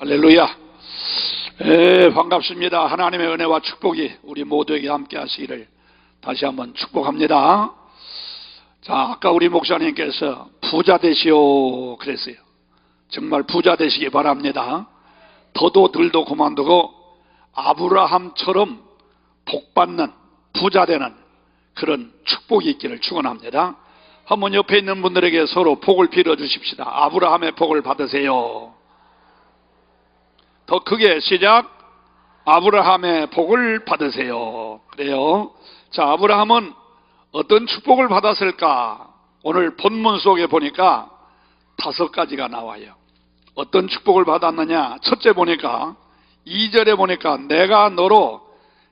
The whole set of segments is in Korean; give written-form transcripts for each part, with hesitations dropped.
할렐루야. 반갑습니다. 하나님의 은혜와 축복이 우리 모두에게 함께 하시기를 다시 한번 축복합니다. 자, 아까 우리 목사님께서 부자 되시오 그랬어요. 정말 부자 되시기 바랍니다. 더도 덜도 그만두고 아브라함처럼 복받는 부자 되는 그런 축복이 있기를 축원합니다. 한번 옆에 있는 분들에게 서로 복을 빌어 주십시다. 아브라함의 복을 받으세요. 더 크게 시작. 아브라함의 복을 받으세요. 그래요. 자, 아브라함은 어떤 축복을 받았을까? 오늘 본문 속에 보니까 5가지가 나와요. 어떤 축복을 받았느냐? 첫째 보니까 2절에 보니까 내가 너로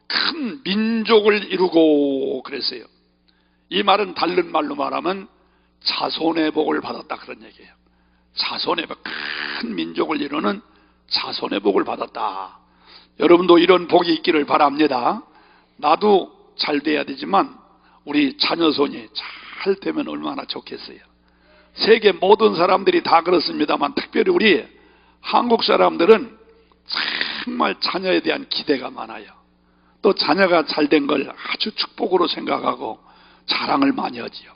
큰 민족을 이루고 그랬어요. 이 말은 다른 말로 말하면 자손의 복을 받았다 그런 얘기예요. 자손의 복, 큰 민족을 이루는 자손의 복을 받았다. 여러분도 이런 복이 있기를 바랍니다. 나도 잘 돼야 되지만 우리 자녀손이 잘 되면 얼마나 좋겠어요. 세계 모든 사람들이 다 그렇습니다만 특별히 우리 한국 사람들은 정말 자녀에 대한 기대가 많아요. 또 자녀가 잘 된 걸 아주 축복으로 생각하고 자랑을 많이 하지요.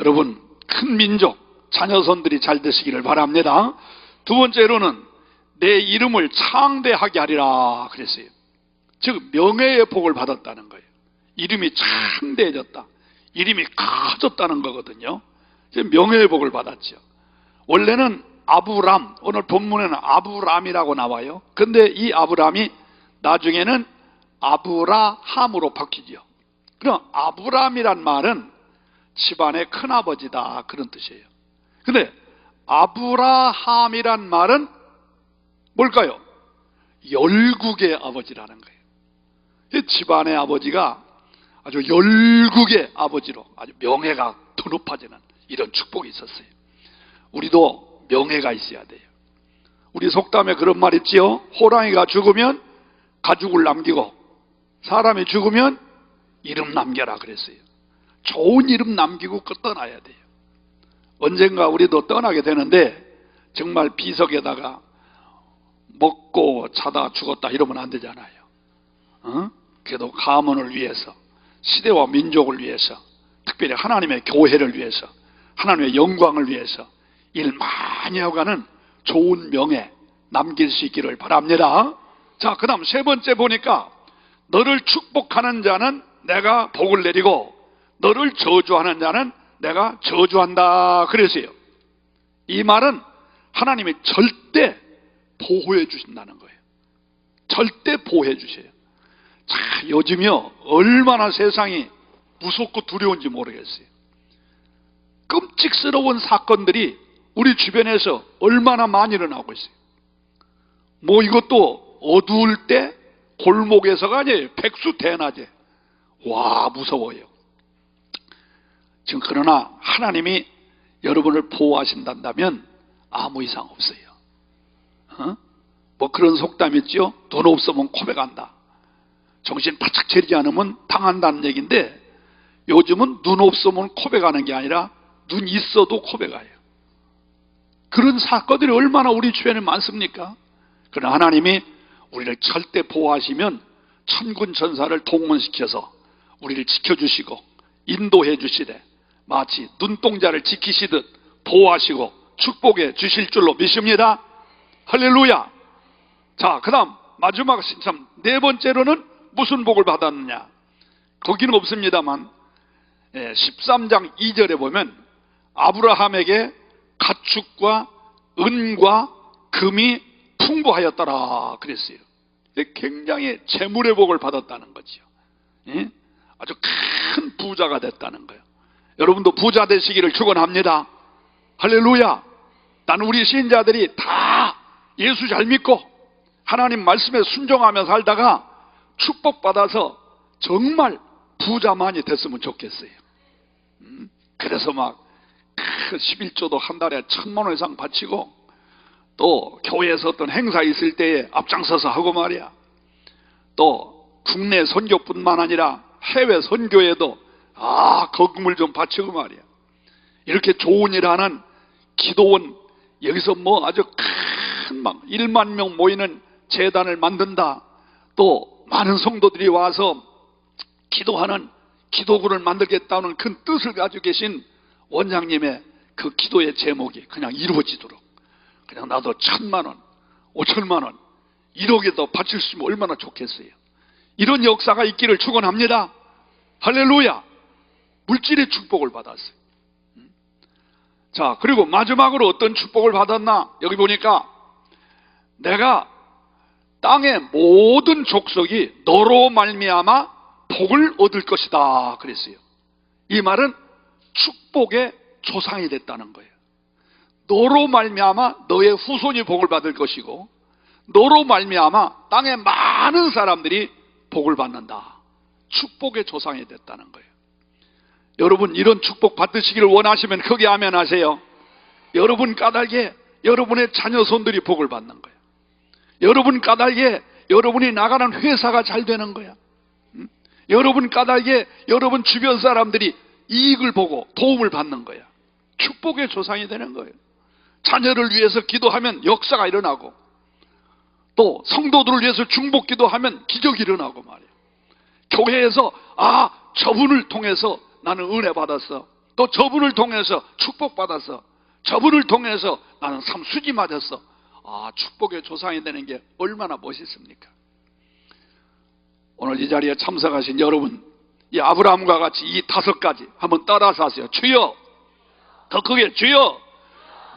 여러분, 큰 민족 자녀손들이 잘 되시기를 바랍니다. 두 번째로는 내 이름을 창대하게 하리라 그랬어요. 즉 명예의 복을 받았다는 거예요. 이름이 창대해졌다, 이름이 커졌다는 거거든요. 명예의 복을 받았죠. 원래는 아브람, 오늘 본문에는 아브람이라고 나와요. 근데 이 아브람이 나중에는 아브라함으로 바뀌죠. 그럼 아브람이란 말은 집안의 큰아버지다 그런 뜻이에요. 근데 아브라함이란 말은 뭘까요? 열국의 아버지라는 거예요. 집안의 아버지가 아주 열국의 아버지로 아주 명예가 더 높아지는 이런 축복이 있었어요. 우리도 명예가 있어야 돼요. 우리 속담에 그런 말 있지요. 호랑이가 죽으면 가죽을 남기고 사람이 죽으면 이름 남겨라 그랬어요. 좋은 이름 남기고 떠나야 돼요. 언젠가 우리도 떠나게 되는데 정말 비석에다가 먹고 자다 죽었다 이러면 안 되잖아요. 그래도 가문을 위해서, 시대와 민족을 위해서, 특별히 하나님의 교회를 위해서, 하나님의 영광을 위해서 일 많이 하고 가는 좋은 명예 남길 수 있기를 바랍니다. 자, 그 다음 세 번째 보니까 너를 축복하는 자는 내가 복을 내리고 너를 저주하는 자는 내가 저주한다 그랬어요. 이 말은 하나님이 절대 보호해 주신다는 거예요. 절대 보호해 주세요. 자, 요즘요 얼마나 세상이 무섭고 두려운지 모르겠어요. 끔찍스러운 사건들이 우리 주변에서 얼마나 많이 일어나고 있어요. 뭐 이것도 어두울 때 골목에서가 아니에요. 백수대낮에. 와, 무서워요. 지금 그러나 하나님이 여러분을 보호하신다면 아무 이상 없어요. 뭐 그런 속담 있죠. 돈 없으면 고백한다. 정신 바짝 차리지 않으면 당한다는 얘기인데 요즘은 눈 없으면 고백하는 게 아니라 눈 있어도 고백해요. 그런 사건들이 얼마나 우리 주변에 많습니까? 그러나 하나님이 우리를 절대 보호하시면 천군 천사를 동원시켜서 우리를 지켜주시고 인도해 주시되 마치 눈동자를 지키시듯 보호하시고 축복해 주실 줄로 믿습니다. 할렐루야. 자, 그 다음 마지막 참 네 번째로는 무슨 복을 받았느냐? 거기는 없습니다만 13장 2절에 보면 아브라함에게 가축과 은과 금이 풍부하였더라 그랬어요. 굉장히 재물의 복을 받았다는 거죠. 아주 큰 부자가 됐다는 거예요. 여러분도 부자 되시기를 축원합니다. 할렐루야. 나는 우리 신자들이 다 예수 잘 믿고 하나님 말씀에 순종하며 살다가 축복받아서 정말 부자만이 됐으면 좋겠어요. 그래서 막 11조도 한 달에 1,000만 원 이상 바치고 또 교회에서 어떤 행사 있을 때에 앞장서서 하고 말이야. 또 국내 선교뿐만 아니라 해외 선교에도 거금을 좀 바치고 말이야. 이렇게 좋은 일 하는 기도원, 여기서 뭐 아주 천만, 1만 명 모이는 재단을 만든다. 또 많은 성도들이 와서 기도하는 기도구를 만들겠다는 큰 뜻을 가지고 계신 원장님의 그 기도의 제목이 그냥 이루어지도록, 그냥 나도 1,000만 원, 5천만 원, 1억에도 바칠 수 있으면 얼마나 좋겠어요. 이런 역사가 있기를 축원합니다. 할렐루야. 물질의 축복을 받았어요. 자, 그리고 마지막으로 어떤 축복을 받았나? 여기 보니까 내가 땅의 모든 족속이 너로 말미암아 복을 얻을 것이다 그랬어요. 이 말은 축복의 조상이 됐다는 거예요. 너로 말미암아 너의 후손이 복을 받을 것이고, 너로 말미암아 땅의 많은 사람들이 복을 받는다. 축복의 조상이 됐다는 거예요. 여러분, 이런 축복 받으시기를 원하시면 크게 아멘 하세요. 여러분 까닭에 여러분의 자녀 손들이 복을 받는 거예요. 여러분 까닭에 여러분이 나가는 회사가 잘 되는 거야. 여러분 까닭에 여러분 주변 사람들이 이익을 보고 도움을 받는 거야. 축복의 조상이 되는 거예요. 자녀를 위해서 기도하면 역사가 일어나고, 또 성도들을 위해서 중복 기도하면 기적이 일어나고 말이에요. 교회에서 저분을 통해서 나는 은혜 받았어, 또 저분을 통해서 축복 받았어, 저분을 통해서 나는 삼수지 맞았어. 축복의 조상이 되는 게 얼마나 멋있습니까? 오늘 이 자리에 참석하신 여러분, 이 아브라함과 같이 이 5가지 한번 따라서 하세요. 주여, 더 크게, 주여,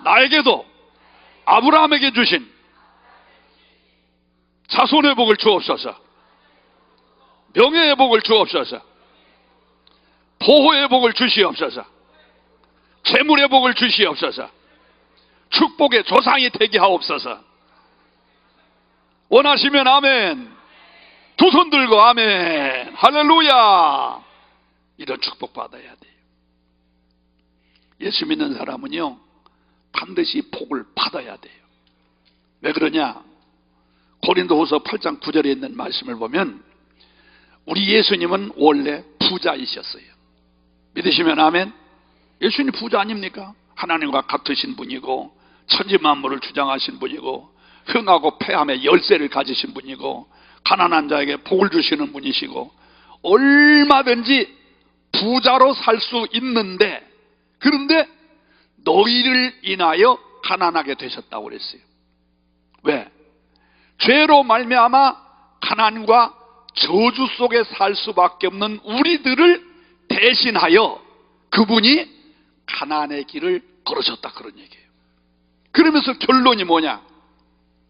나에게도 아브라함에게 주신 자손의 복을 주옵소서, 명예의 복을 주옵소서, 보호의 복을 주시옵소서, 재물의 복을 주시옵소서, 축복의 조상이 되게 하옵소서. 원하시면 아멘. 두 손 들고 아멘. 할렐루야. 이런 축복 받아야 돼요. 예수 믿는 사람은요, 반드시 복을 받아야 돼요. 왜 그러냐? 고린도후서 8장 9절에 있는 말씀을 보면 우리 예수님은 원래 부자이셨어요. 믿으시면 아멘. 예수님 부자 아닙니까? 하나님과 같으신 분이고, 천지만물을 주장하신 분이고, 흥하고 패함의 열쇠를 가지신 분이고, 가난한 자에게 복을 주시는 분이시고, 얼마든지 부자로 살 수 있는데, 그런데 너희를 인하여 가난하게 되셨다고 그랬어요. 왜? 죄로 말미암아 가난과 저주 속에 살 수밖에 없는 우리들을 대신하여 그분이 가난의 길을 걸으셨다, 그런 얘기예요. 그러면서 결론이 뭐냐?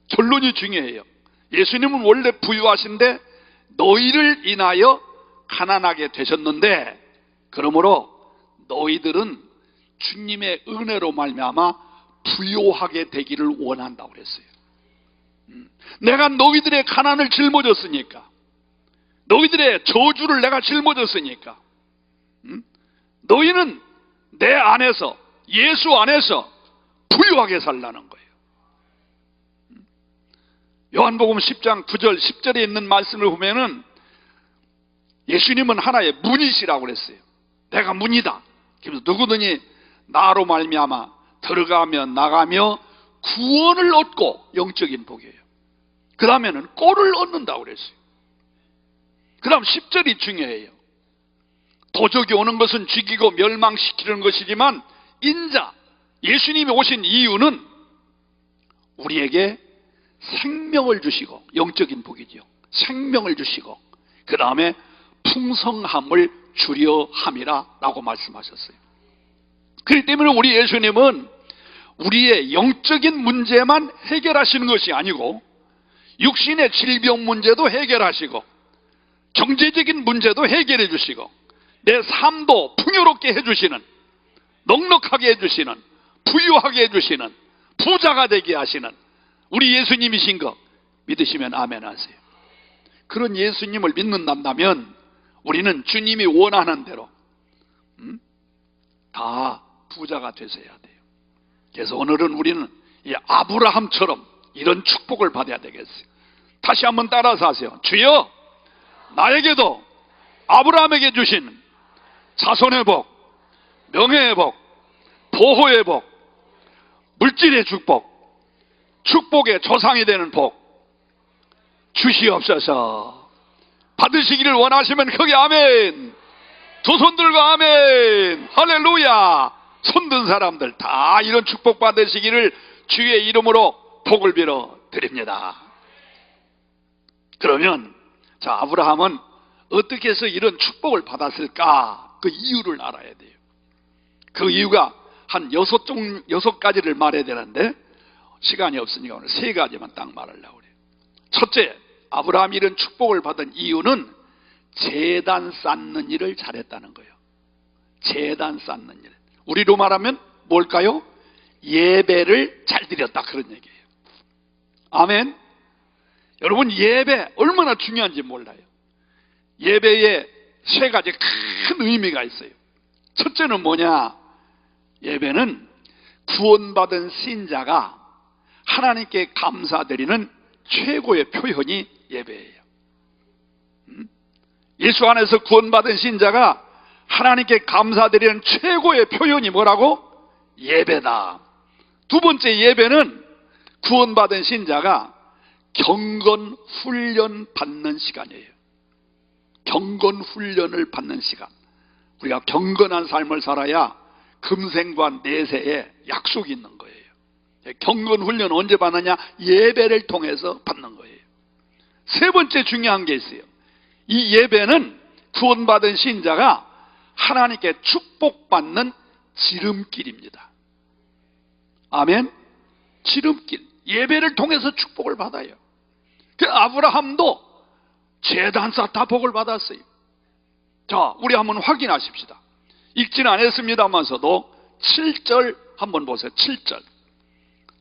결론이 중요해요. 예수님은 원래 부유하신데 너희를 인하여 가난하게 되셨는데, 그러므로 너희들은 주님의 은혜로 말미암아 부유하게 되기를 원한다고 그랬어요. 내가 너희들의 가난을 짊어졌으니까, 너희들의 저주를 내가 짊어졌으니까, 너희는 내 안에서, 예수 안에서 부유하게 살라는 거예요. 요한복음 10장 9절 10절에 있는 말씀을 보면은 예수님은 하나의 문이시라고 그랬어요. 내가 문이다. 그래서 누구든지 나로 말미암아 들어가며 나가며 구원을 얻고, 영적인 복이에요. 그 다음에는 꼴을 얻는다고 그랬어요. 그 다음 10절이 중요해요. 도적이 오는 것은 죽이고 멸망시키는 것이지만 인자, 예수님이 오신 이유는 우리에게 생명을 주시고, 영적인 복이죠. 생명을 주시고, 그 다음에 풍성함을 주려 함이라 라고 말씀하셨어요. 그렇기 때문에 우리 예수님은 우리의 영적인 문제만 해결하시는 것이 아니고, 육신의 질병 문제도 해결하시고, 경제적인 문제도 해결해 주시고, 내 삶도 풍요롭게 해주시는, 넉넉하게 해주시는, 부유하게 해주시는, 부자가 되게 하시는 우리 예수님이신 거 믿으시면 아멘 하세요. 그런 예수님을 믿는다면 우리는 주님이 원하는 대로 다 부자가 되셔야 돼요. 그래서 오늘은 우리는 이 아브라함처럼 이런 축복을 받아야 되겠어요. 다시 한번 따라서 하세요. 주여, 나에게도 아브라함에게 주신 자손의 복, 명예의 복, 보호의 복, 물질의 축복, 축복의 조상이 되는 복 주시옵소서. 받으시기를 원하시면 크게 아멘. 두 손 들고 아멘. 할렐루야. 손든 사람들 다 이런 축복 받으시기를 주의 이름으로 복을 빌어 드립니다. 그러면 자, 아브라함은 어떻게 해서 이런 축복을 받았을까? 그 이유를 알아야 돼요. 그 이유가 한 6가지를 말해야 되는데 시간이 없으니까 오늘 3가지만 딱 말하려고 그래요. 첫째, 아브라함이 이런 축복을 받은 이유는 제단 쌓는 일을 잘했다는 거예요. 제단 쌓는 일. 우리로 말하면 뭘까요? 예배를 잘 드렸다, 그런 얘기예요. 아멘. 여러분, 예배 얼마나 중요한지 몰라요. 예배에 3가지 큰 의미가 있어요. 첫째는 뭐냐? 예배는 구원받은 신자가 하나님께 감사드리는 최고의 표현이 예배예요. 예수 안에서 구원받은 신자가 하나님께 감사드리는 최고의 표현이 뭐라고? 예배다. 두 번째, 예배는 구원받은 신자가 경건 훈련 받는 시간이에요. 경건 훈련을 받는 시간. 우리가 경건한 삶을 살아야 금생과 내세에 약속이 있는 거예요. 경건 훈련 언제 받느냐? 예배를 통해서 받는 거예요. 세 번째 중요한 게 있어요. 이 예배는 구원받은 신자가 하나님께 축복받는 지름길입니다. 아멘. 지름길. 예배를 통해서 축복을 받아요. 그 아브라함도 제단 쌓다 복을 받았어요. 자, 우리 한번 확인하십시다. 읽지는 않았습니다만서도 7절 한번 보세요. 7절.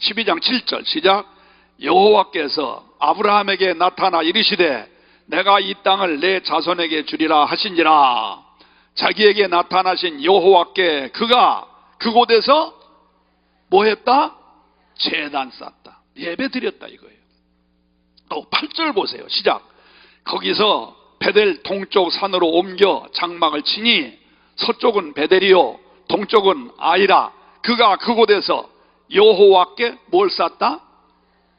12장 7절 시작. 여호와께서 아브라함에게 나타나 이르시되 내가 이 땅을 내 자손에게 주리라 하신지라. 자기에게 나타나신 여호와께 그가 그곳에서 뭐 했다? 제단 쌓았다. 예배 드렸다 이거예요. 또 8절 보세요. 시작. 거기서 베델 동쪽 산으로 옮겨 장막을 치니 서쪽은 베델이요 동쪽은 아이라. 그가 그곳에서 여호와께 뭘 쌓았다?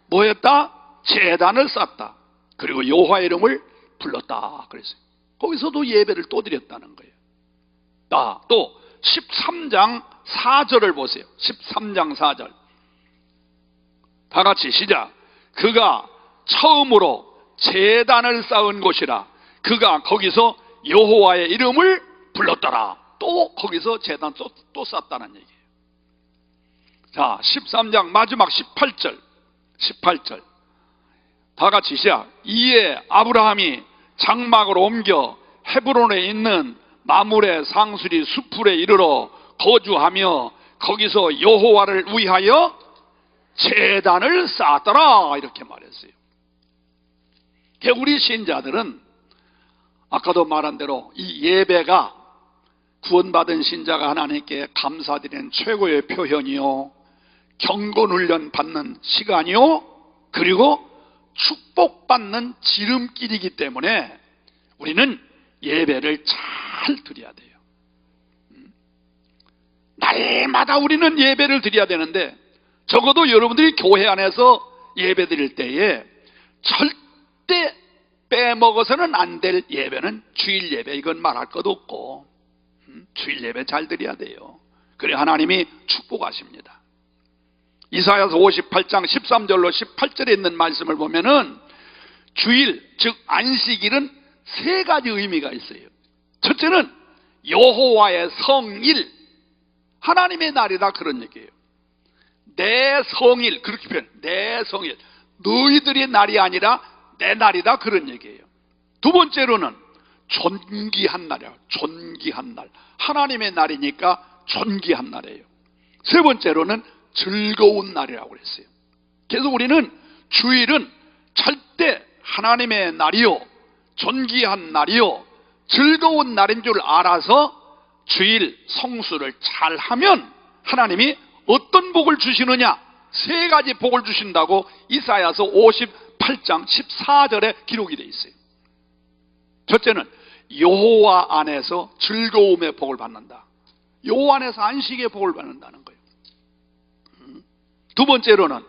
뭐 했다? 제단을 쌓았다. 그리고 여호와의 이름을 불렀다 그랬어요. 거기서도 예배를 또 드렸다는 거예요. 또 13장 4절을 보세요. 13장 4절 다 같이 시작. 그가 처음으로 제단을 쌓은 곳이라. 그가 거기서 여호와의 이름을 불렀더라. 또 거기서 제단 또 쌓았다는 얘기예요. 자, 13장 마지막 18절 다 같이 시작. 이에 아브라함이 장막을 옮겨 헤브론에 있는 마므레 상수리 수풀에 이르러 거주하며 거기서 여호와를 위하여 제단을 쌓았더라 이렇게 말했어요. 우리 신자들은 아까도 말한 대로 이 예배가 구원받은 신자가 하나님께 감사드리는 최고의 표현이요 경건훈련 받는 시간이요 그리고 축복받는 지름길이기 때문에 우리는 예배를 잘 드려야 돼요. 날마다 우리는 예배를 드려야 되는데 적어도 여러분들이 교회 안에서 예배 드릴 때에 절대 빼먹어서는 안 될 예배는 주일 예배. 이건 말할 것도 없고 주일 예배 잘 드려야 돼요. 그래 하나님이 축복하십니다. 이사야서 58장 13절로 18절에 있는 말씀을 보면은 주일 즉 안식일은 3가지 의미가 있어요. 첫째는 여호와의 성일 하나님의 날이다 그런 얘기예요. 내 성일 그렇게 표현. 내 성일 너희들의 날이 아니라 내 날이다 그런 얘기예요. 두 번째로는 존귀한 날이야. 존귀한 날. 하나님의 날이니까 존귀한 날이에요. 세 번째로는 즐거운 날이라고 그랬어요. 그래서 우리는 주일은 절대 하나님의 날이요 존귀한 날이요 즐거운 날인 줄 알아서 주일 성수를 잘하면 하나님이 어떤 복을 주시느냐 3가지 복을 주신다고 이사야서 58장 14절에 기록이 되어 있어요. 첫째는 여호와 안에서 즐거움의 복을 받는다. 여호와 안에서 안식의 복을 받는다는 거예요. 두 번째로는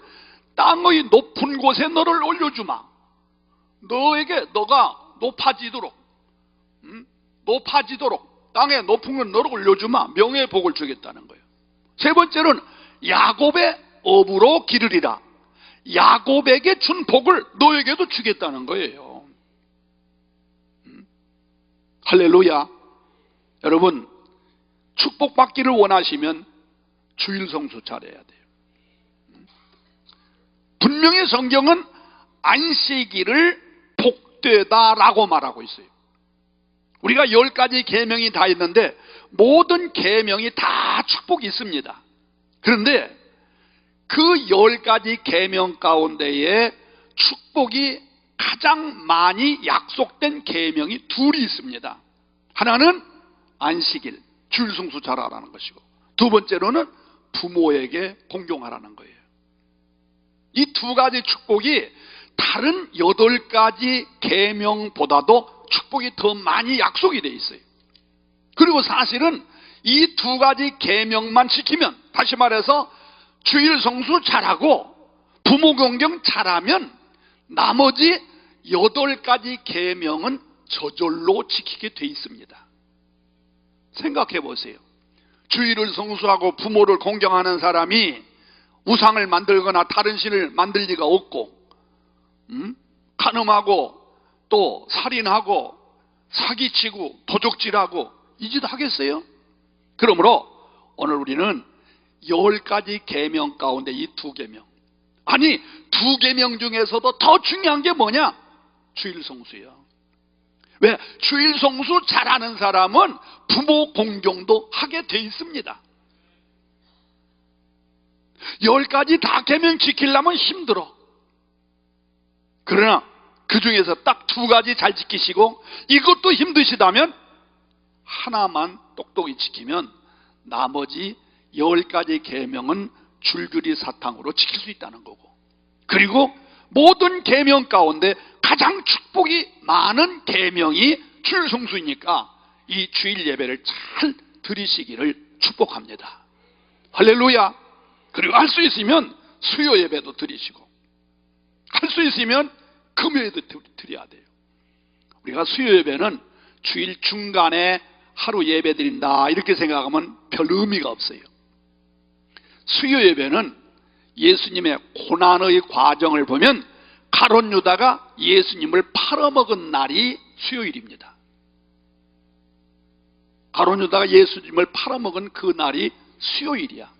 땅의 높은 곳에 너를 올려주마. 너가 높아지도록, 높아지도록 땅에 높은 건 너를 올려주마. 명예의 복을 주겠다는 거예요. 세 번째는 야곱의 업으로 기르리라. 야곱에게 준 복을 너에게도 주겠다는 거예요. 할렐루야. 여러분, 축복받기를 원하시면 주일 성수 잘해야 돼요. 분명히 성경은 안식일을 복되다라고 말하고 있어요. 우리가 10가지 계명이 다 있는데 모든 계명이 다 축복이 있습니다. 그런데 그 10가지 계명 가운데에 축복이 가장 많이 약속된 계명이 둘이 있습니다. 하나는 안식일, 주일 성수 잘하라는 것이고, 두 번째로는 부모에게 공경하라는 거예요. 이 두 가지 축복이 다른 8가지 계명보다도 축복이 더 많이 약속이 되어 있어요. 그리고 사실은 이 두 가지 계명만 지키면, 다시 말해서 주일 성수 잘하고 부모 공경 잘하면 나머지 8가지 계명은 저절로 지키게 돼 있습니다. 생각해 보세요. 주일을 성수하고 부모를 공경하는 사람이 우상을 만들거나 다른 신을 만들 리가 없고, 간음하고 또 살인하고 사기치고 도적질하고 이 짓 하겠어요? 그러므로 오늘 우리는 10가지 계명 가운데 이 2계명, 아니 2계명 중에서도 더 중요한 게 뭐냐? 주일 성수요. 왜? 주일 성수 잘하는 사람은 부모 공경도 하게 돼 있습니다. 10가지 다 계명 지키려면 힘들어. 그러나 그 중에서 딱 2가지 잘 지키시고 이것도 힘드시다면 하나만 똑똑히 지키면 나머지 10가지 계명은 줄거리 사탕으로 지킬 수 있다는 거고, 그리고 모든 계명 가운데 가장 축복이 많은 계명이 주일 성수이니까 이 주일 예배를 잘 드리시기를 축복합니다. 할렐루야. 그리고 할 수 있으면 수요 예배도 드리시고, 할 수 있으면 금요일도 드려야 돼요. 우리가 수요 예배는 주일 중간에 하루 예배 드린다 이렇게 생각하면 별 의미가 없어요. 수요 예배는 예수님의 고난의 과정을 보면 가룟 유다가 예수님을 팔아먹은 날이 수요일입니다. 가룟 유다가 예수님을 팔아먹은 그 날이 수요일이야.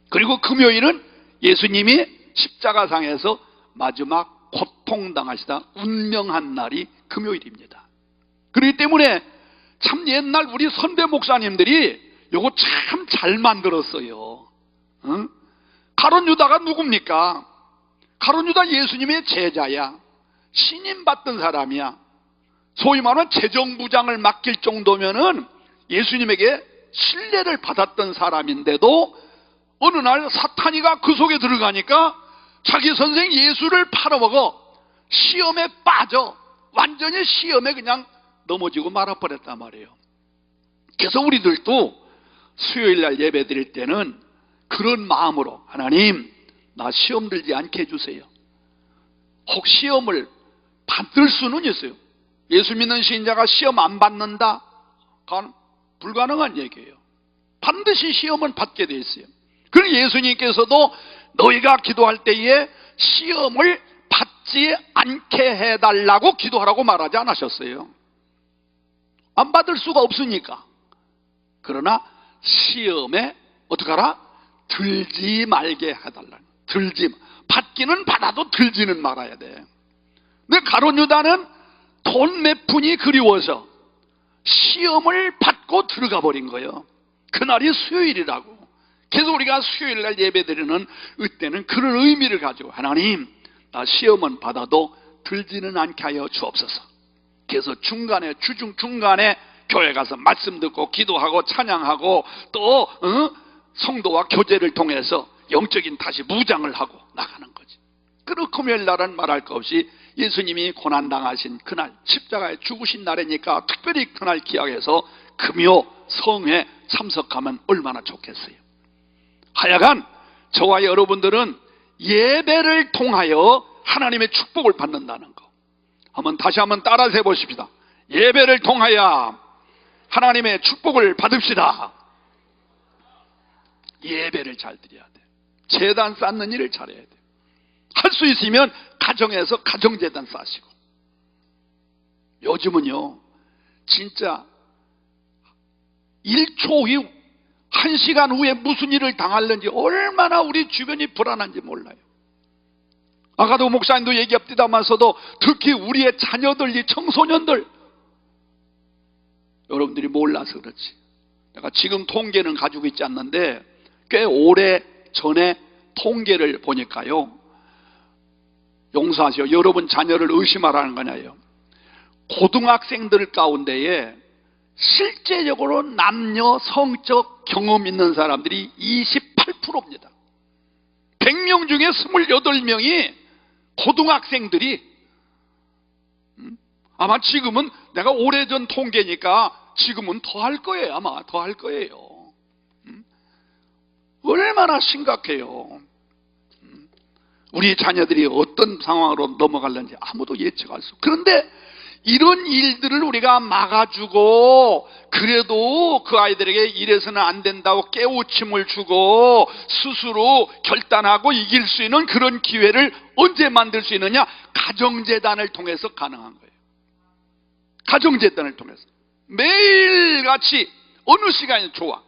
그리고 금요일은 예수님이 십자가상에서 마지막 고통당하시다 운명한 날이 금요일입니다. 그렇기 때문에 참 옛날 우리 선대 목사님들이 요거 참 잘 만들었어요. 가룟 유다가 누굽니까? 가룟 유다 예수님의 제자야. 신임 받던 사람이야. 소위 말하면 재정부장을 맡길 정도면은 예수님에게 신뢰를 받았던 사람인데도 어느 날 사탄이가 그 속에 들어가니까 자기 선생 예수를 팔아먹어 시험에 빠져 완전히 시험에 그냥 넘어지고 말아버렸단 말이에요. 그래서 우리들도 수요일날 예배 드릴 때는 그런 마음으로, 하나님 나 시험 들지 않게 해주세요. 혹 시험을 받을 수는 있어요. 예수 믿는 신자가 시험 안 받는다? 그건 불가능한 얘기예요. 반드시 시험은 받게 돼 있어요. 그리고 예수님께서도 너희가 기도할 때에 시험을 받지 않게 해달라고 기도하라고 말하지 않으셨어요. 안 받을 수가 없으니까. 그러나 시험에 어떻게 하라? 들지 말게 해달라. 받기는 받아도 들지는 말아야 돼. 근데 가룟 유다는 돈 몇 푼이 그리워서 시험을 받고 들어가 버린 거예요. 그날이 수요일이라고. 그래서 우리가 수요일날 예배드리는 이때는 그런 의미를 가지고, 하나님 나 시험은 받아도 들지는 않게 하여 주옵소서. 그래서 주중 중간에 교회 가서 말씀 듣고 기도하고 찬양하고 또 성도와 교제를 통해서 영적인 다시 무장을 하고 나가는 거지. 그리고 금요일 날은 말할 것 없이 예수님이 고난당하신 그날, 십자가에 죽으신 날이니까 특별히 그날 기약해서 금요 성회에 참석하면 얼마나 좋겠어요. 하여간 저와 여러분들은 예배를 통하여 하나님의 축복을 받는다는 거. 다시 한번 따라서 해보십시다. 예배를 통하여 하나님의 축복을 받읍시다. 예배를 잘 드려야 돼. 제단 쌓는 일을 잘해야 돼. 할 수 있으면 가정에서 가정제단 쌓으시고. 요즘은요 진짜 1초 후 1시간 후에 무슨 일을 당할는지 얼마나 우리 주변이 불안한지 몰라요. 아까도 목사님도 얘기합니다마서도 특히 우리의 자녀들, 이 청소년들, 여러분들이 몰라서 그렇지. 내가 지금 통계는 가지고 있지 않는데 꽤 오래 전에 통계를 보니까요, 용서하시오, 여러분 자녀를 의심하라는 거냐요. 고등학생들 가운데에 실제적으로 남녀 성적 경험 있는 사람들이 28%입니다. 100명 중에 28명이 고등학생들이, 아마 지금은 내가 오래전 통계니까 지금은 더 할 거예요. 아마 더 할 거예요. 얼마나 심각해요. 우리 자녀들이 어떤 상황으로 넘어갈는지 아무도 예측할 수 없어요. 그런데 이런 일들을 우리가 막아주고, 그래도 그 아이들에게 이래서는 안 된다고 깨우침을 주고 스스로 결단하고 이길 수 있는 그런 기회를 언제 만들 수 있느냐? 가정재단을 통해서 가능한 거예요. 가정재단을 통해서 매일같이 어느 시간이 좋아,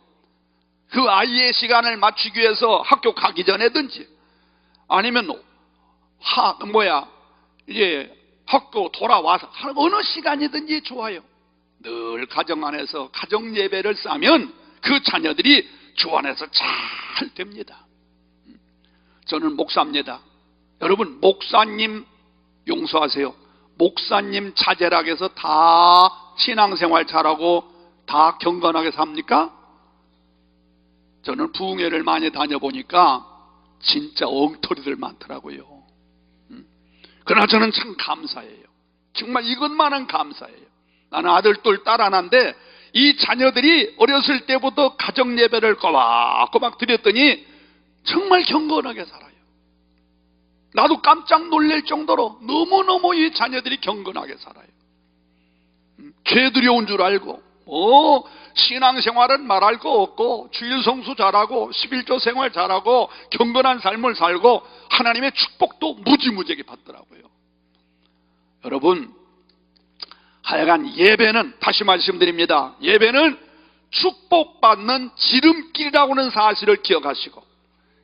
그 아이의 시간을 맞추기 위해서 학교 가기 전에든지 아니면 학교 돌아와서 어느 시간이든지 좋아요. 늘 가정 안에서 가정 예배를 쌓으면 그 자녀들이 주 안에서 잘 됩니다. 저는 목사입니다. 여러분, 목사님 용서하세요. 목사님 자제락에서 다 신앙생활 잘하고 다 경건하게 삽니까? 저는 부흥회를 많이 다녀보니까 진짜 엉터리들 많더라고요. 그러나 저는 참 감사해요. 정말 이것만은 감사해요. 나는 아들들 딸 하나인데 이 자녀들이 어렸을 때부터 가정 예배를 꼬박꼬박 드렸더니 정말 경건하게 살아요. 나도 깜짝 놀랄 정도로 너무너무 이 자녀들이 경건하게 살아요. 죄 두려운 줄 알고 신앙생활은 말할 거 없고 주일 성수 잘하고 11조 생활 잘하고 경건한 삶을 살고 하나님의 축복도 무지무지하게 받더라고요. 여러분, 하여간 예배는, 다시 말씀드립니다, 예배는 축복받는 지름길이라고 하는 사실을 기억하시고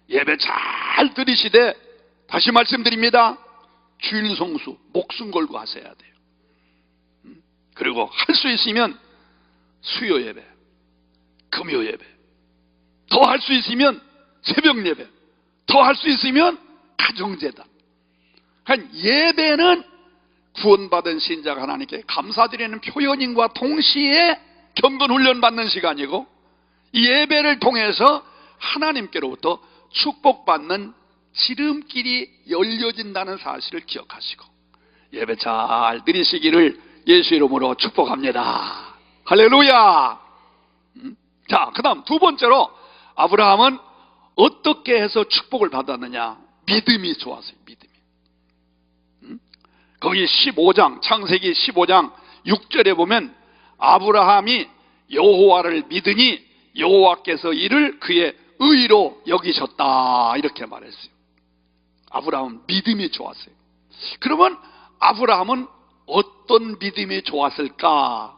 예배 잘 드리시되, 다시 말씀드립니다, 주일 성수 목숨 걸고 하셔야 돼요. 그리고 할 수 있으면 수요 예배, 금요 예배, 더 할 수 있으면 새벽 예배, 더 할 수 있으면 가정제단. 예배는 구원받은 신자가 하나님께 감사드리는 표현인과 동시에 경건 훈련 받는 시간이고, 이 예배를 통해서 하나님께로부터 축복받는 지름길이 열려진다는 사실을 기억하시고 예배 잘 드리시기를 예수 이름으로 축복합니다. 할렐루야. 자, 그 다음 두 번째로 아브라함은 어떻게 해서 축복을 받았느냐? 믿음이 좋았어요. 믿음이. 거기 15장, 창세기 15장 6절에 보면 아브라함이 여호와를 믿으니 여호와께서 이를 그의 의로 여기셨다, 이렇게 말했어요. 아브라함은 믿음이 좋았어요. 그러면 아브라함은 어떤 믿음이 좋았을까?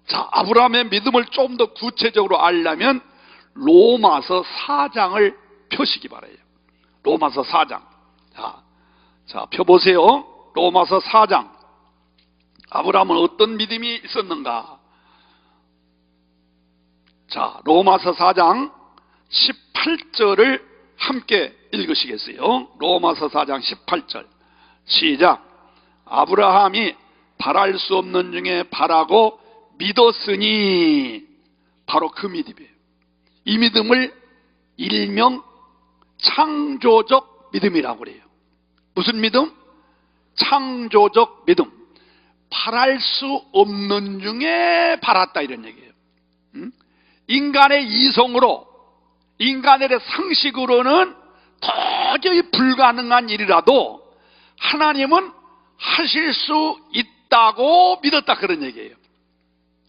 자, 아브라함의 믿음을 좀 더 구체적으로 알려면 로마서 4장을 펴시기 바라요. 로마서 4장. 자, 펴보세요. 로마서 4장. 아브라함은 어떤 믿음이 있었는가? 자, 로마서 4장 18절을 함께 읽으시겠어요? 로마서 4장 18절 시작. 아브라함이 바랄 수 없는 중에 바라고 믿었으니, 바로 그 믿음이에요. 이 믿음을 일명 창조적 믿음이라고 그래요. 무슨 믿음? 창조적 믿음. 바랄 수 없는 중에 바랐다, 이런 얘기예요. 인간의 이성으로, 인간의 상식으로는 도저히 불가능한 일이라도 하나님은 하실 수 있다고 믿었다, 그런 얘기예요.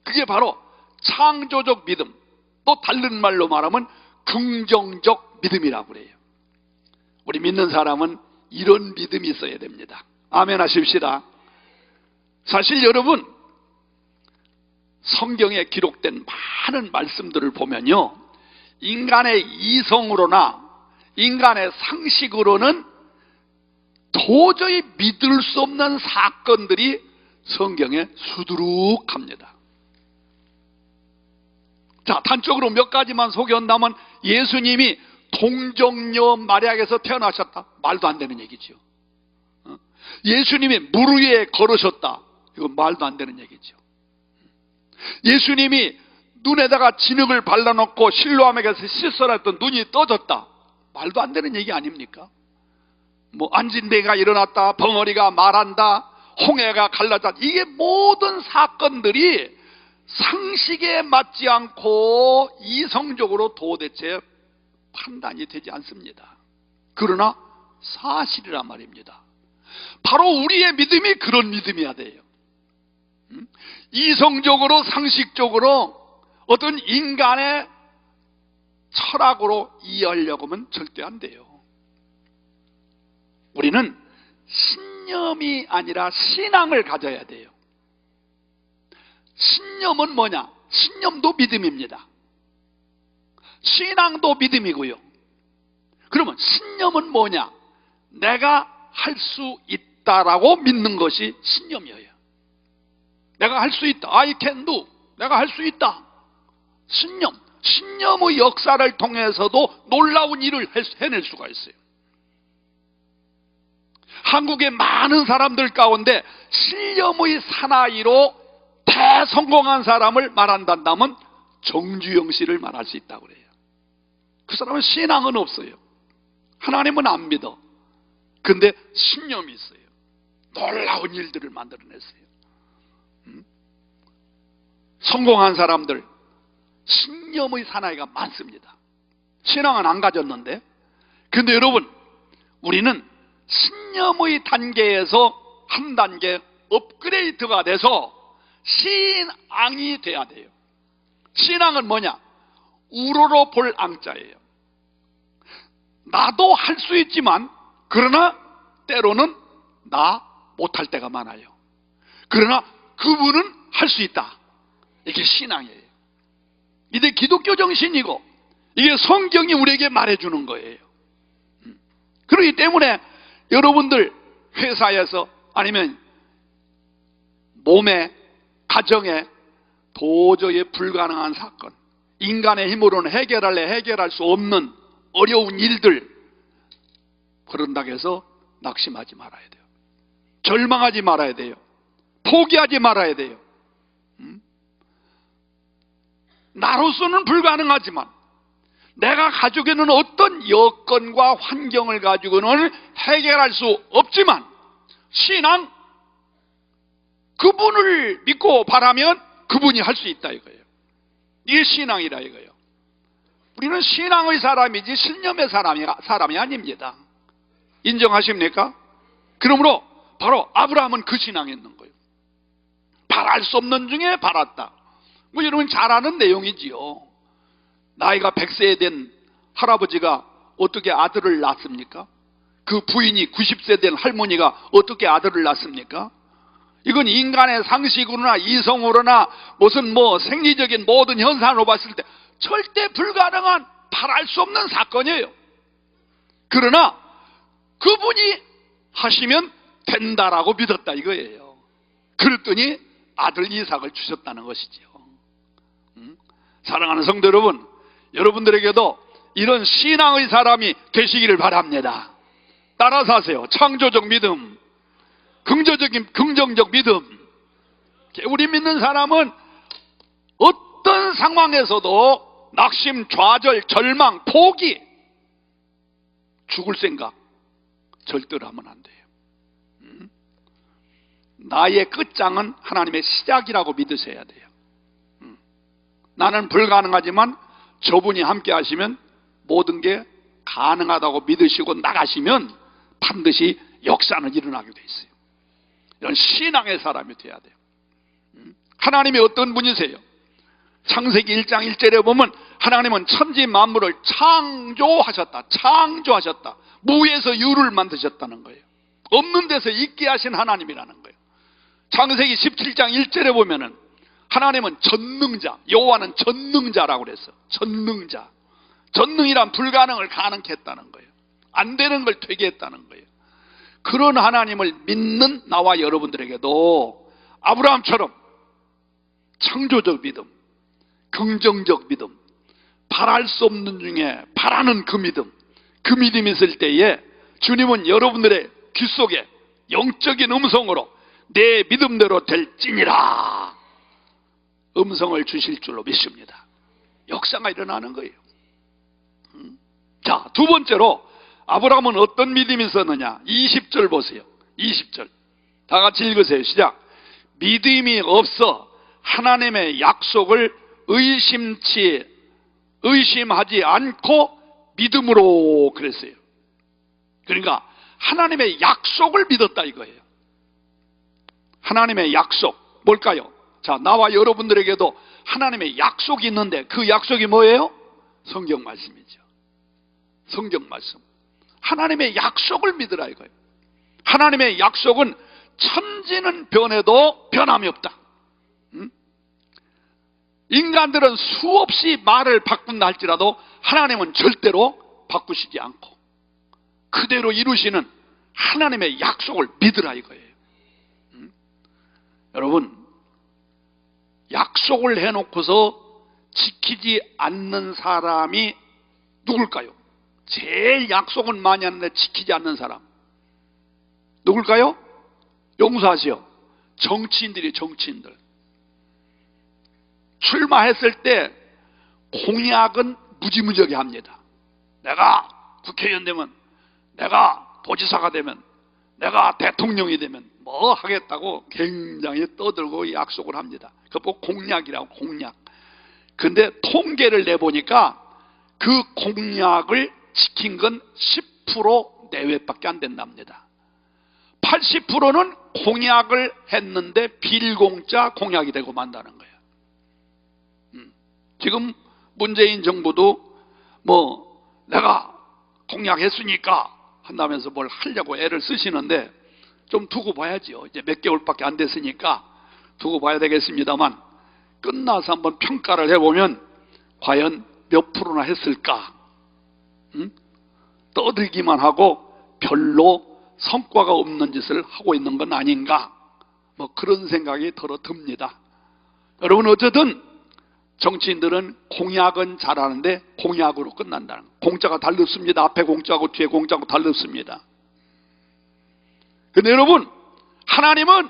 그게 바로 창조적 믿음, 또 다른 말로 말하면 긍정적 믿음이라고 그래요. 우리 믿는 사람은 이런 믿음이 있어야 됩니다. 아멘 하십시다. 사실 여러분, 성경에 기록된 많은 말씀들을 보면요, 인간의 이성으로나 인간의 상식으로는 도저히 믿을 수 없는 사건들이 성경에 수두룩합니다. 자, 단적으로 몇 가지만 소개한다면, 예수님이 동정녀 마리아에게서 태어나셨다, 말도 안 되는 얘기죠. 예수님이 물 위에 걸으셨다, 이건 말도 안 되는 얘기죠. 예수님이 눈에다가 진흙을 발라놓고 실로암에게서 씻어라 했던 눈이 떠졌다, 말도 안 되는 얘기 아닙니까? 뭐 안진뱅이가 일어났다, 벙어리가 말한다, 홍해가 갈라졌다, 이게 모든 사건들이 상식에 맞지 않고 이성적으로 도대체 판단이 되지 않습니다. 그러나 사실이란 말입니다. 바로 우리의 믿음이 그런 믿음이어야 돼요. 이성적으로 상식적으로 어떤 인간의 철학으로 이해하려고 하면 절대 안 돼요. 우리는 신념이 아니라 신앙을 가져야 돼요. 신념은 뭐냐? 신념도 믿음입니다. 신앙도 믿음이고요. 그러면 신념은 뭐냐? 내가 할 수 있다라고 믿는 것이 신념이에요. 내가 할 수 있다, I can do, 내가 할 수 있다. 신념, 신념의 역사를 통해서도 놀라운 일을 해낼 수가 있어요. 한국의 많은 사람들 가운데 신념의 사나이로 대성공한 사람을 말한다면 정주영 씨를 말할 수 있다고 그래요. 그 사람은 신앙은 없어요. 하나님은 안 믿어. 근데 신념이 있어요. 놀라운 일들을 만들어냈어요. 성공한 사람들, 신념의 사나이가 많습니다. 신앙은 안 가졌는데. 근데 여러분, 우리는 신념의 단계에서 한 단계 업그레이드가 돼서 신앙이 돼야 돼요. 신앙은 뭐냐? 우러러 볼 앙자예요. 나도 할 수 있지만, 그러나 때로는 나 못할 때가 많아요. 그러나 그분은 할 수 있다. 이게 신앙이에요. 이게 기독교 정신이고, 이게 성경이 우리에게 말해주는 거예요. 그렇기 때문에 여러분들 회사에서 아니면 몸에, 가정에 도저히 불가능한 사건, 인간의 힘으로는 해결할 수 없는 어려운 일들, 그런다고 해서 낙심하지 말아야 돼요. 절망하지 말아야 돼요. 포기하지 말아야 돼요. 나로서는 불가능하지만 내가 가지고 있는 어떤 여건과 환경을 가지고는 해결할 수 없지만 신앙, 그분을 믿고 바라면 그분이 할 수 있다 이거예요. 이게 신앙이라 이거예요. 우리는 신앙의 사람이지 신념의 사람이 아닙니다. 인정하십니까? 그러므로 바로 아브라함은 그 신앙이 있는 거예요. 바랄 수 없는 중에 바랐다. 뭐 여러분 잘 아는 내용이지요. 나이가 100세 된 할아버지가 어떻게 아들을 낳습니까? 그 부인이 90세 된 할머니가 어떻게 아들을 낳습니까? 이건 인간의 상식으로나 이성으로나 무슨 생리적인 모든 현상으로 봤을 때 절대 불가능한, 바랄 수 없는 사건이에요. 그러나 그분이 하시면 된다라고 믿었다 이거예요. 그랬더니 아들 이삭을 주셨다는 것이죠. 사랑하는 성도 여러분, 여러분들에게도 이런 신앙의 사람이 되시기를 바랍니다. 따라서 하세요. 창조적 믿음, 긍정적 믿음. 우리 믿는 사람은 어떤 상황에서도 낙심, 좌절, 절망, 포기, 죽을 생각 절대로 하면 안 돼요. 나의 끝장은 하나님의 시작이라고 믿으셔야 돼요. 나는 불가능하지만 저분이 함께 하시면 모든 게 가능하다고 믿으시고 나가시면 반드시 역사는 일어나게 돼 있어요. 이런 신앙의 사람이 돼야 돼요. 하나님이 어떤 분이세요? 창세기 1장 1절에 보면 하나님은 천지 만물을 창조하셨다. 무에서 유를 만드셨다는 거예요. 없는 데서 있게 하신 하나님이라는 거예요. 창세기 17장 1절에 보면은 하나님은 전능자, 여호와는 전능자라고 그랬어. 전능이란 불가능을 가능케 했다는 거예요. 안 되는 걸 되게 했다는 거예요. 그런 하나님을 믿는 나와 여러분들에게도 아브라함처럼 창조적 믿음, 긍정적 믿음, 바랄 수 없는 중에 바라는 그 믿음이 있을 때에 주님은 여러분들의 귀 속에 영적인 음성으로 내 믿음대로 될지니라 음성을 주실 줄로 믿습니다. 역사가 일어나는 거예요. 자, 두 번째로 아브라함은 어떤 믿음이 있었느냐? 20절 보세요. 20절 다 같이 읽으세요. 시작. 믿음이 없어 하나님의 약속을 의심하지 않고 믿음으로 그랬어요. 그러니까 하나님의 약속을 믿었다 이거예요. 하나님의 약속 뭘까요? 자, 나와 여러분들에게도 하나님의 약속이 있는데 그 약속이 뭐예요? 성경 말씀이죠. 성경 말씀. 하나님의 약속을 믿으라 이거예요. 하나님의 약속은 천지는 변해도 변함이 없다. 인간들은 수없이 말을 바꾼다 할지라도 하나님은 절대로 바꾸시지 않고 그대로 이루시는 하나님의 약속을 믿으라 이거예요. 여러분, 약속을 해놓고서 지키지 않는 사람이 누굴까요? 제일 약속은 많이 하는데 지키지 않는 사람 누굴까요? 용서하세요. 정치인들. 출마했을 때 공약은 무지무지하게 합니다. 내가 국회의원 되면, 내가 도지사가 되면, 내가 대통령이 되면 뭐 하겠다고 굉장히 떠들고 약속을 합니다. 그거 공약이라고, 공약. 근데 통계를 내보니까 그 공약을 지킨 건 10% 내외밖에 안 된답니다. 80%는 공약을 했는데 빌공짜 공약이 되고 만다는 거예요. 지금 문재인 정부도 뭐 내가 공약했으니까 한다면서 뭘 하려고 애를 쓰시는데 좀 두고 봐야지요. 이제 몇 개월밖에 안 됐으니까 두고 봐야 되겠습니다만 끝나서 한번 평가를 해보면 과연 몇 프로나 했을까? 떠들기만 하고 별로 성과가 없는 짓을 하고 있는 건 아닌가? 뭐 그런 생각이 들어 듭니다. 여러분, 어쨌든 정치인들은 공약은 잘하는데 공약으로 끝난다는 거예요. 공짜가 달릅습니다. 앞에 공짜고 뒤에 공짜고 달릅습니다. 근데 여러분, 하나님은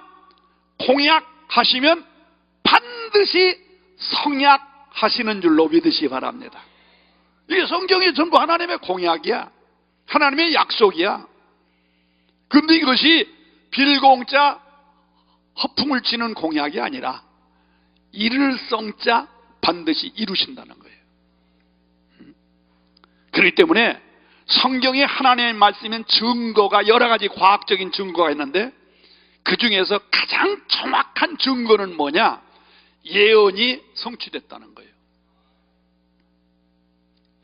공약하시면 반드시 성약하시는 줄로 믿으시기 바랍니다. 이게 성경이 전부 하나님의 공약이야. 하나님의 약속이야. 근데 이것이 빌공짜 허풍을 치는 공약이 아니라 이를 성자 반드시 이루신다는 거예요. 그렇기 때문에 성경에 하나님의 말씀은 증거가 여러 가지 과학적인 증거가 있는데 그 중에서 가장 정확한 증거는 뭐냐? 예언이 성취됐다는 거예요.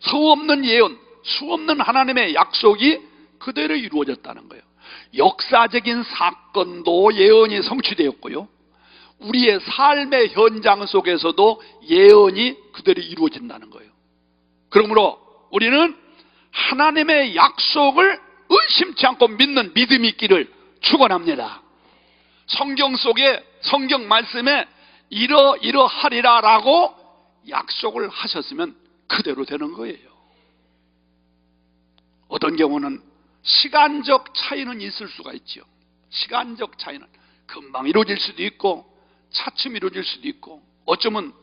수없는 예언, 수없는 하나님의 약속이 그대로 이루어졌다는 거예요. 역사적인 사건도 예언이 성취되었고요, 우리의 삶의 현장 속에서도 예언이 그대로 이루어진다는 거예요. 그러므로 우리는 하나님의 약속을 의심치 않고 믿는 믿음이 있기를 축원합니다. 성경 속에, 성경 말씀에 이러하리라 라고 약속을 하셨으면 그대로 되는 거예요. 어떤 경우는 시간적 차이는 있을 수가 있죠. 시간적 차이는 금방 이루어질 수도 있고 차츰 이루어질 수도 있고, 어쩌면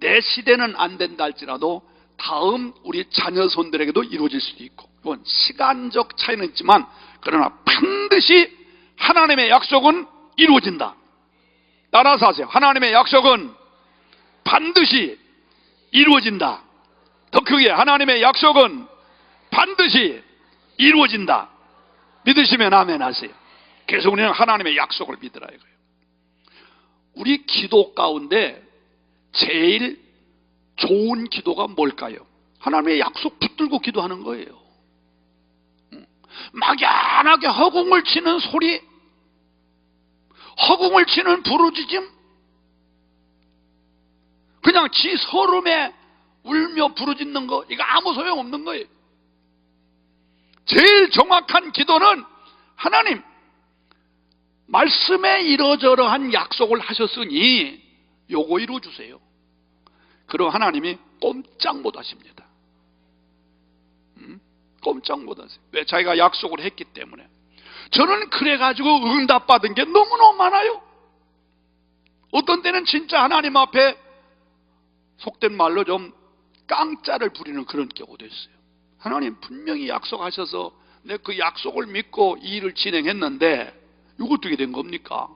내 시대는 안 된다 할지라도 다음 우리 자녀 손들에게도 이루어질 수도 있고, 그건 시간적 차이는 있지만 그러나 반드시 하나님의 약속은 이루어진다. 따라서 하세요. 하나님의 약속은 반드시 이루어진다. 더 크게, 하나님의 약속은 반드시 이루어진다. 믿으시면 아멘 하세요. 그래서 우리는 하나님의 약속을 믿으라 이거예요. 우리 기도 가운데 제일 좋은 기도가 뭘까요? 하나님의 약속 붙들고 기도하는 거예요. 막연하게 허공을 치는 소리, 허공을 치는 부르짖음, 그냥 지 서름에 울며 부르짖는 거, 이거 아무 소용없는 거예요. 제일 정확한 기도는 하나님, 말씀에 이러저러한 약속을 하셨으니 요거 이루어주세요. 그럼 하나님이 꼼짝 못하십니다. 꼼짝 못하세요. 왜? 자기가 약속을 했기 때문에. 저는 그래가지고 응답받은 게 너무너무 많아요. 어떤 때는 진짜 하나님 앞에 속된 말로 좀 깡짜를 부리는 그런 경우도 있어요. 하나님 분명히 약속하셔서 내 그 약속을 믿고 이 일을 진행했는데 이거 어떻게 된 겁니까?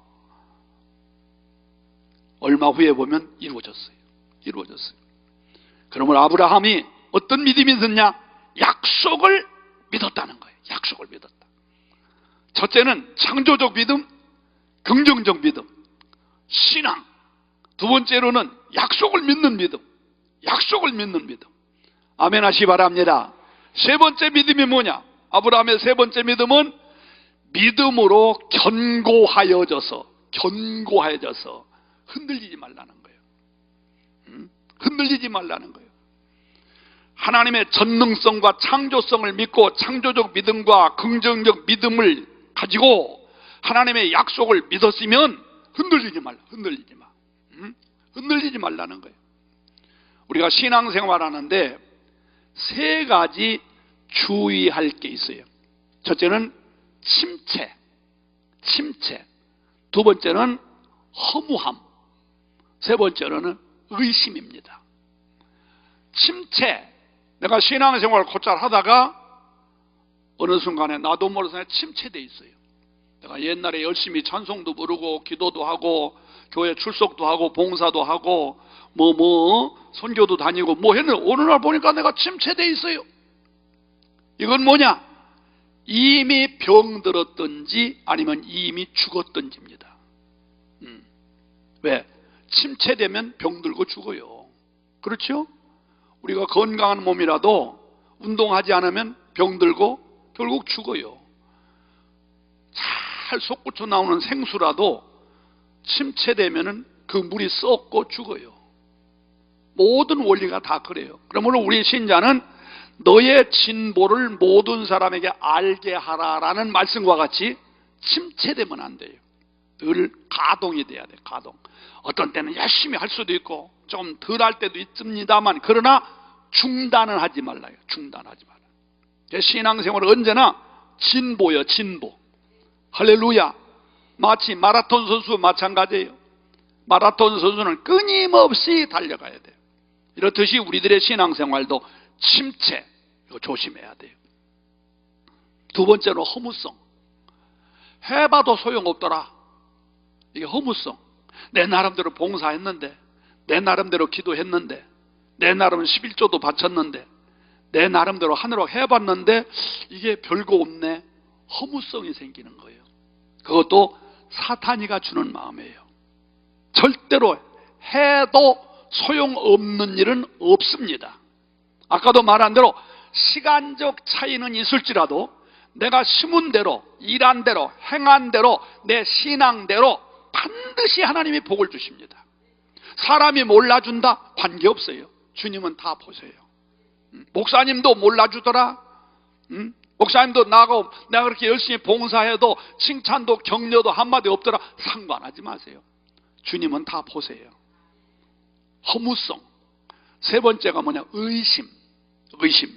얼마 후에 보면 이루어졌어요. 이루어졌어요. 그러면 아브라함이 어떤 믿음이 있었냐? 약속을 믿었다는 거예요. 약속을 믿었다. 첫째는 창조적 믿음, 긍정적 믿음, 신앙. 두 번째로는 약속을 믿는 믿음, 약속을 믿는 믿음. 아멘 하시기 바랍니다. 세 번째 믿음이 뭐냐? 아브라함의 세 번째 믿음은 믿음으로 견고하여져서 흔들리지 말라는 거예요. 흔들리지 말라는 거예요. 하나님의 전능성과 창조성을 믿고 창조적 믿음과 긍정적 믿음을 가지고 하나님의 약속을 믿었으면 흔들리지 말라. 흔들리지 마. 흔들리지 말라는 거예요. 우리가 신앙생활 하는데 세 가지 주의할 게 있어요. 첫째는 침체. 두 번째는 허무함. 세 번째로는 의심입니다. 침체. 내가 신앙생활을 곧잘 하다가 어느 순간에 나도 모르게 침체돼 있어요. 내가 옛날에 열심히 찬송도 부르고 기도도 하고 교회 출석도 하고 봉사도 하고 선교도 다니고 했는데 어느 날 보니까 내가 침체돼 있어요. 이건 뭐냐? 이미 병들었든지 아니면 이미 죽었든지입니다. 왜? 침체되면 병들고 죽어요. 그렇죠? 우리가 건강한 몸이라도 운동하지 않으면 병들고 결국 죽어요. 잘 솟구쳐 나오는 생수라도 침체되면 그 물이 썩고 죽어요. 모든 원리가 다 그래요. 그러므로 우리 신자는 너의 진보를 모든 사람에게 알게 하라라는 말씀과 같이 침체되면 안 돼요. 늘 가동이 돼야 돼요. 가동. 어떤 때는 열심히 할 수도 있고 좀 덜 할 때도 있습니다만 그러나 중단은 하지 말라요. 중단하지 말아요. 신앙생활은 언제나 진보요. 진보. 할렐루야. 마치 마라톤 선수 마찬가지예요. 마라톤 선수는 끊임없이 달려가야 돼요. 이렇듯이 우리들의 신앙생활도 침체, 이거 조심해야 돼요. 두 번째로 허무성. 해봐도 소용없더라. 이게 허무성. 내 나름대로 봉사했는데, 내 나름대로 기도했는데, 내 나름 11조도 바쳤는데, 내 나름대로 하느라고 해봤는데 이게 별거 없네. 허무성이 생기는 거예요. 그것도 사탄이가 주는 마음이에요. 절대로 해도 소용없는 일은 없습니다. 아까도 말한 대로 시간적 차이는 있을지라도 내가 심은 대로, 일한 대로, 행한 대로, 내 신앙대로 반드시 하나님이 복을 주십니다. 사람이 몰라준다? 관계없어요. 주님은 다 보세요. 목사님도 몰라주더라? 목사님도 내가 그렇게 열심히 봉사해도 칭찬도 격려도 한마디 없더라? 상관하지 마세요. 주님은 다 보세요. 허무성. 세 번째가 뭐냐? 의심.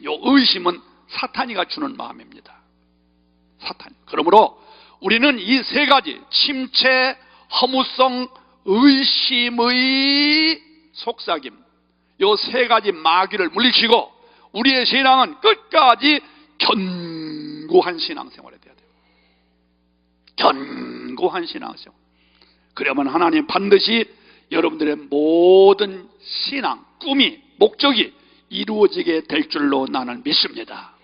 요 의심은 사탄이가 주는 마음입니다. 사탄. 그러므로 우리는 이 세 가지 침체, 허무성, 의심의 속삭임, 요 세 가지 마귀를 물리치고 우리의 신앙은 끝까지 견고한 신앙생활이 돼야 돼요. 견고한 신앙생활. 그러면 하나님 반드시 여러분들의 모든 신앙, 꿈이, 목적이 이루어지게 될 줄로 나는 믿습니다.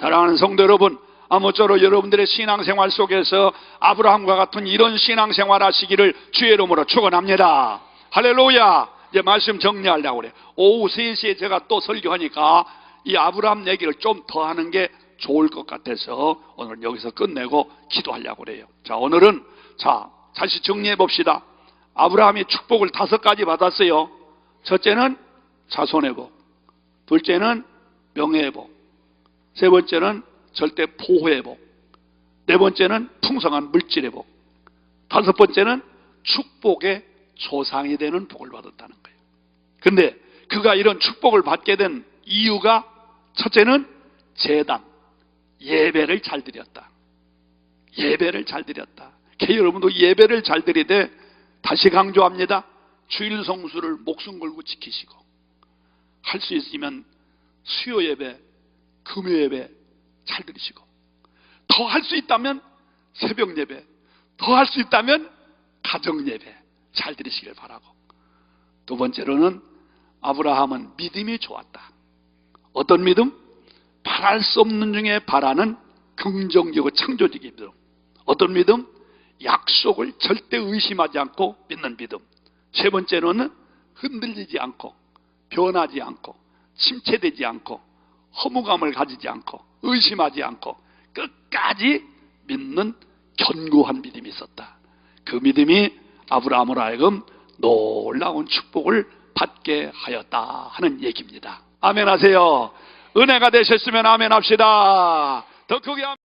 사랑하는 성도 여러분, 아무쪼록 여러분들의 신앙생활 속에서 아브라함과 같은 이런 신앙생활 하시기를 주의 이름으로 축원합니다. 할렐루야. 이제 말씀 정리하려고 그래요. 오후 3시에 제가 또 설교하니까 이 아브라함 얘기를 좀 더 하는 게 좋을 것 같아서 오늘 여기서 끝내고 기도하려고 그래요. 자, 오늘은 다시 정리해 봅시다. 아브라함이 축복을 5가지 받았어요. 첫째는 자손의 복, 둘째는 명예의 복, 세 번째는 절대 보호의 복, 네 번째는 풍성한 물질의 복, 다섯 번째는 축복의 조상이 되는 복을 받았다는 거예요. 근데 그가 이런 축복을 받게 된 이유가 첫째는 제단, 예배를 잘 드렸다. 예배를 잘 드렸다. 여러분도 예배를 잘 드리되 다시 강조합니다. 주일 성수를 목숨 걸고 지키시고 할 수 있으면 수요 예배, 금요 예배 잘 드리시고 더 할 수 있다면 새벽 예배, 더 할 수 있다면 가정 예배 잘 드리시길 바라고, 두 번째로는 아브라함은 믿음이 좋았다. 어떤 믿음? 바랄 수 없는 중에 바라는 긍정적이고 창조적인 믿음. 어떤 믿음? 약속을 절대 의심하지 않고 믿는 믿음. 세 번째로는 흔들리지 않고 변하지 않고 침체되지 않고 허무감을 가지지 않고 의심하지 않고 끝까지 믿는 견고한 믿음이 있었다. 그 믿음이 아브라함으로 하여금 놀라운 축복을 받게 하였다 하는 얘기입니다. 아멘 하세요. 은혜가 되셨으면 아멘 합시다. 더 크게